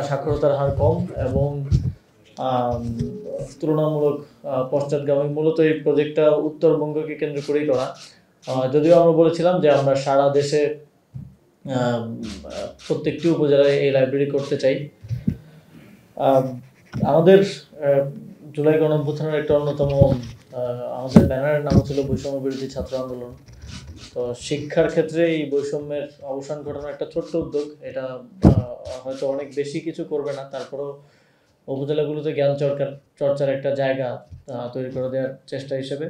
সাক্ষরতার হার কম এবং তুলনামূলক পশ্চাৎগামী। মূলত এই প্রজেক্টটা উত্তরবঙ্গকে কেন্দ্র করেই করা। যদিও আমরা বলেছিলাম যে আমরা সারা দেশে প্রত্যেকটি উপজেলায় এই লাইব্রেরি করতে চাই। আমাদের জুলাই গণঅভ্যুত্থানের একটা অন্যতম আমাদের ব্যানারের নাম ছিল বৈষম্য বিরোধী ছাত্র আন্দোলন। তো শিক্ষার ক্ষেত্রে এই বৈষম্যের অবসান ঘটানোর একটা ছোট্ট উদ্যোগ। এটা হয়তো অনেক বেশি কিছু করবে না, তারপরেও উপজেলাগুলোতে জ্ঞান চর্চার একটা জায়গা তৈরি করে দেওয়ার চেষ্টা হিসেবে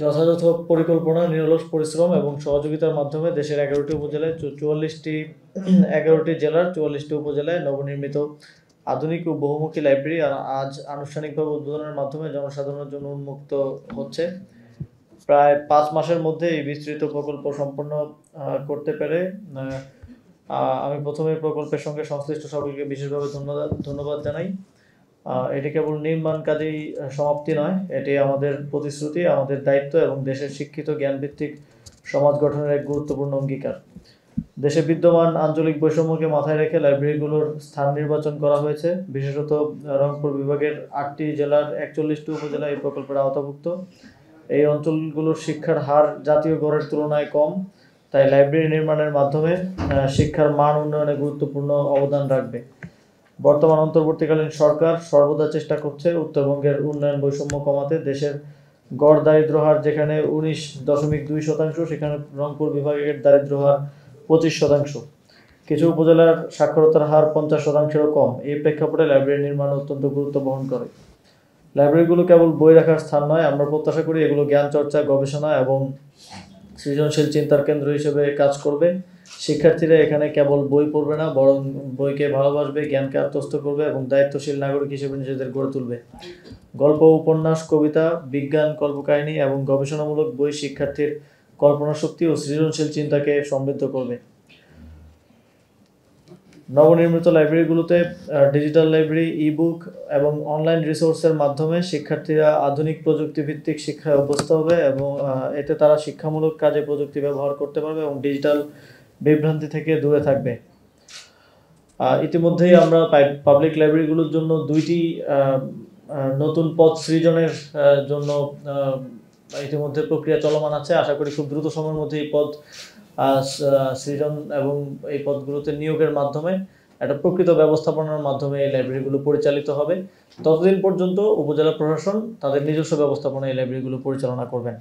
যথাযথ পরিকল্পনা, নিরলস পরিশ্রম এবং সহযোগিতার মাধ্যমে দেশের 11টি উপজেলায় 11টি জেলার 44টি উপজেলায় নবনির্মিত আধুনিক ও বহুমুখী লাইব্রেরি আজ আনুষ্ঠানিকভাবে উদ্বোধনের মাধ্যমে জনসাধারণের জন্য উন্মুক্ত হচ্ছে। প্রায় 5 মাসের মধ্যে এই বিস্তৃত প্রকল্প সম্পন্ন করতে পেরে আমি প্রথমে প্রকল্পের সঙ্গে সংশ্লিষ্ট সকলকে বিশেষভাবে ধন্যবাদ জানাই। এটি কেবল নির্মাণ কাজেই সমাপ্তি নয়, এটি আমাদের প্রতিশ্রুতি, আমাদের দায়িত্ব এবং দেশের শিক্ষিত জ্ঞানভিত্তিক সমাজ গঠনের এক গুরুত্বপূর্ণ অঙ্গীকার। দেশে বিদ্যমান আঞ্চলিক বৈষম্যকে মাথায় রেখে লাইব্রেরিগুলোর স্থান নির্বাচন করা হয়েছে। বিশেষত রংপুর বিভাগের 8টি জেলার 41টি উপজেলা এই প্রকল্পের আওতাভুক্ত। এই অঞ্চলগুলোর শিক্ষার হার জাতীয় গড়ের তুলনায় কম, তাই লাইব্রেরি নির্মাণের মাধ্যমে শিক্ষার মান উন্নয়নে গুরুত্বপূর্ণ অবদান রাখবে। বর্তমান অন্তর্বর্তীকালীন সরকার সর্বদা চেষ্টা করছে উত্তরবঙ্গের উন্নয়ন বৈষম্য কমাতে। দেশের গড় দারিদ্র হার যেখানে 19.2%, সেখানে রংপুর বিভাগের দারিদ্র হার 25%। কিছু উপজেলার সাক্ষরতার হার 50%-এরও কম। এই প্রেক্ষাপটে লাইব্রেরি নির্মাণ অত্যন্ত গুরুত্ব বহন করে। লাইব্রেরিগুলো কেবল বই রাখার স্থান নয়, আমরা প্রত্যাশা করি এগুলো জ্ঞান চর্চা, গবেষণা এবং সৃজনশীল চিন্তার কেন্দ্র হিসেবে কাজ করবে। শিক্ষার্থীরা এখানে কেবল বই পড়বে না, বরং বইকে ভালোবাসবে, জ্ঞানকে আত্মস্থ করবে এবং দায়িত্বশীল নাগরিক হিসেবে নিজেদের গড়ে তুলবে। গল্প, উপন্যাস, কবিতা, বিজ্ঞান, কল্পকাহিনী এবং গবেষণামূলক বই শিক্ষার্থীর কল্পনা শক্তি ও সৃজনশীল চিন্তাকে সমৃদ্ধ করবে। নবনির্মিত লাইব্রেরিগুলোতে ডিজিটাল লাইব্রেরি, ই-বুক এবং অনলাইন রিসোর্সের মাধ্যমে শিক্ষার্থীরা আধুনিক প্রযুক্তিভিত্তিক শিক্ষায় অভ্যস্ত হবে এবং এতে তারা শিক্ষামূলক কাজে প্রযুক্তি ব্যবহার করতে পারবে এবং ডিজিটাল বিভ্রান্তি থেকে দূরে থাকবে। ইতিমধ্যেই আমরা পাবলিক লাইব্রেরিগুলোর জন্য 2টি নতুন পদ সৃজনের জন্য ইতিমধ্যে প্রক্রিয়া চলমান আছে। আশা করি খুব দ্রুত সময়ের মধ্যে এই পদ সৃজন এবং এই পদগুলোতে নিয়োগের মাধ্যমে একটা প্রকৃত ব্যবস্থাপনার মাধ্যমে এই লাইব্রেরিগুলো পরিচালিত হবে। ততদিন পর্যন্ত উপজেলা প্রশাসন তাদের নিজস্ব ব্যবস্থাপনায় এই লাইব্রেরিগুলো পরিচালনা করবেন।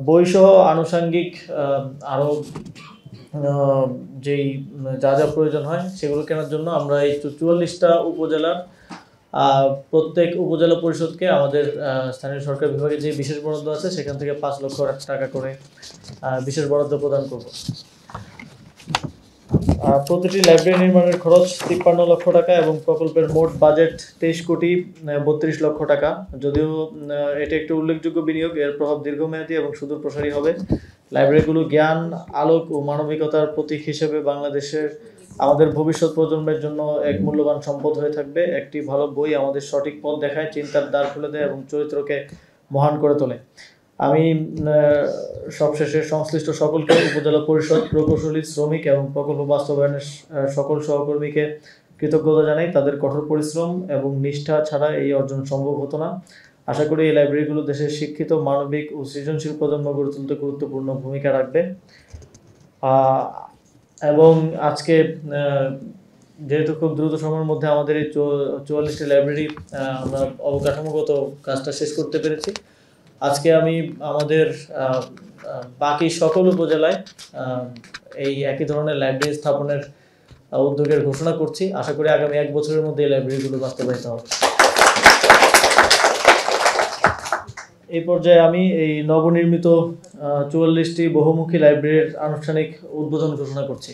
বইসহ আনুষঙ্গিক আরও যেই যা যা প্রয়োজন হয় সেগুলো কেনার জন্য আমরা এই 44টা উপজেলার প্রত্যেক উপজেলা পরিষদকে আমাদের স্থানীয় সরকার বিভাগে যে বিশেষ বরাদ্দ আছে সেখান থেকে 5 লক্ষ টাকা করে বিশেষ বরাদ্দ প্রদান করব। প্রতিটি লাইব্রেরি নির্মাণের খরচ 53 লক্ষ টাকা এবং প্রকল্পের মোট বাজেট 23.32 লক্ষ টাকা। যদিও এটি একটি উল্লেখযোগ্য বিনিয়োগ, এর প্রভাব দীর্ঘমেয়াদী এবং সুদূর প্রসারী হবে। লাইব্রেরিগুলো জ্ঞান, আলোক ও মানবিকতার প্রতীক হিসেবে বাংলাদেশের আমাদের ভবিষ্যৎ প্রজন্মের জন্য এক মূল্যবান সম্পদ হয়ে থাকবে। একটি ভালো বই আমাদের সঠিক পথ দেখায়, চিন্তার দ্বার খুলে দেয় এবং চরিত্রকে মহান করে তোলে। আমি সবশেষে সংশ্লিষ্ট সকলকে, উপজেলা পরিষদ, প্রকৌশলী, শ্রমিক এবং প্রকল্প বাস্তবায়নের সকল সহকর্মীকে কৃতজ্ঞতা জানাই। তাদের কঠোর পরিশ্রম এবং নিষ্ঠা ছাড়া এই অর্জন সম্ভব হতো না। আশা করি এই লাইব্রেরিগুলো দেশের শিক্ষিত, মানবিক ও সৃজনশীল প্রজন্ম গড়ে তুলতে গুরুত্বপূর্ণ ভূমিকা রাখবে। এবং আজকে যেহেতু খুব দ্রুত সময়ের মধ্যে আমাদের এই 44টি লাইব্রেরি আমরা অবকাঠামোগত কাজটা শেষ করতে পেরেছি, আজকে আমি আমাদের বাকি সকল উপজেলায় এই একই ধরনের লাইব্রেরি স্থাপনের উদ্যোগের ঘোষণা করছি। আশা করি আগামী 1 বছরের মধ্যে এই লাইব্রেরিগুলো বাস্তবায়িত হবে। এই পর্যায়ে আমি এই নবনির্মিত 44টি বহুমুখী লাইব্রেরির আনুষ্ঠানিক উদ্বোধন ঘোষণা করছি।